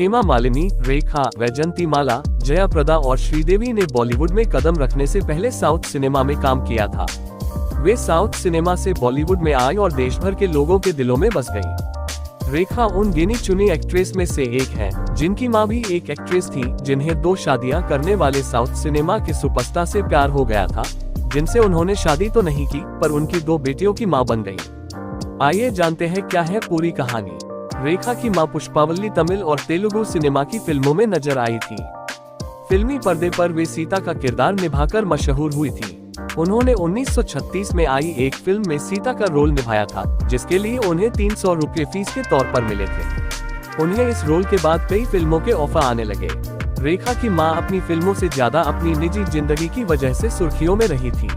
हेमा मालिनी, रेखा, वैजंतीमाला, जया प्रदा और श्रीदेवी ने बॉलीवुड में कदम रखने से पहले साउथ सिनेमा में काम किया था। वे साउथ सिनेमा से बॉलीवुड में आई और देश भर के लोगों के दिलों में बस गईं। रेखा उन गिनी चुनी एक्ट्रेस में से एक हैं, जिनकी मां भी एक एक्ट्रेस थी, जिन्हें 2 शादियां करने वाले साउथ सिनेमा के सुपरस्टार से प्यार हो गया था, जिनसे उन्होंने शादी तो नहीं की पर उनकी 2 बेटियों की मां बन गई। आइए जानते हैं क्या है पूरी कहानी। रेखा की मां पुष्पावल्ली तमिल और तेलुगु सिनेमा की फिल्मों में नजर आई थी। फिल्मी पर्दे पर वे सीता का किरदार निभाकर मशहूर हुई थी। उन्होंने 1936 में आई एक फिल्म में सीता का रोल निभाया था, जिसके लिए उन्हें 300 रुपये फीस के तौर पर मिले थे। उन्हें इस रोल के बाद कई फिल्मों के ऑफर आने लगे। रेखा की मां अपनी फिल्मों से ज्यादा अपनी निजी जिंदगी की वजह से सुर्खियों में रही थी।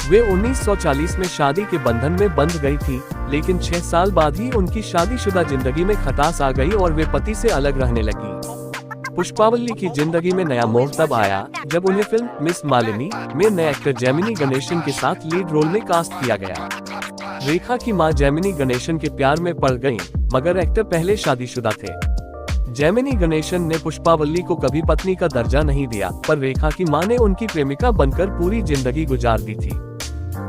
वे 1940 में शादी के बंधन में बंध गई थी, लेकिन 6 साल बाद ही उनकी शादीशुदा जिंदगी में खटास आ गई और वे पति से अलग रहने लगी। पुष्पावल्ली की जिंदगी में नया मोड़ तब आया जब उन्हें फिल्म मिस मालिनी में नए एक्टर जेमिनी गणेशन के साथ लीड रोल में कास्ट किया गया। रेखा की मां जेमिनी गणेशन के प्यार में पड़ गईं, मगर एक्टर पहले शादीशुदा थे। जेमिनी गणेशन ने पुष्पावल्ली को कभी पत्नी का दर्जा नहीं दिया, पर रेखा की मां ने उनकी प्रेमिका बनकर पूरी जिंदगी गुजार दी थी।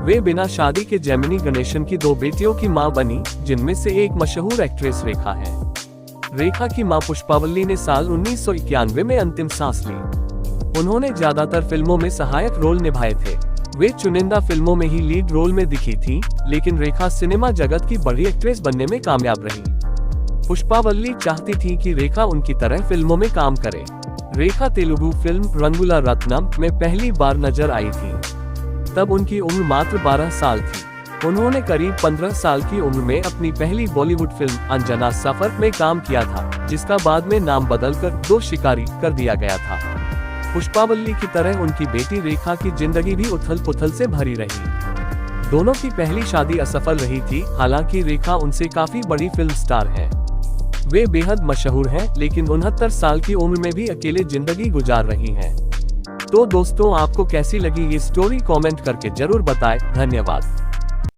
वे बिना शादी के जेमिनी गणेशन की 2 बेटियों की मां बनी, जिनमें से एक मशहूर एक्ट्रेस रेखा है। रेखा की मां पुष्पावल्ली ने साल 1991 में अंतिम सांस ली। उन्होंने ज्यादातर फिल्मों में सहायक रोल निभाए थे। वे चुनिंदा फिल्मों में ही लीड रोल में दिखी थी, लेकिन रेखा सिनेमा जगत की बड़ी एक्ट्रेस बनने में कामयाब रही। पुष्पावल्ली चाहती थी कि रेखा उनकी तरह फिल्मों में काम करे। रेखा तेलुगु फिल्म रंगुला रत्नम में पहली बार नजर आई थी। तब उनकी उम्र मात्र 12 साल थी। उन्होंने करीब 15 साल की उम्र में अपनी पहली बॉलीवुड फिल्म अंजना सफर में काम किया था, जिसका बाद में नाम बदलकर 2 शिकारी कर दिया गया था। पुष्पावल्ली की तरह उनकी बेटी रेखा की जिंदगी भी उथल पुथल से भरी रही। दोनों की पहली शादी असफल रही थी, हालांकि रेखा उनसे काफी बड़ी फिल्म स्टार है। वे बेहद मशहूर हैं, लेकिन 69 साल की उम्र में भी अकेले जिंदगी गुजार रही हैं। तो दोस्तों, आपको कैसी लगी ये स्टोरी कमेंट करके जरूर बताएं। धन्यवाद।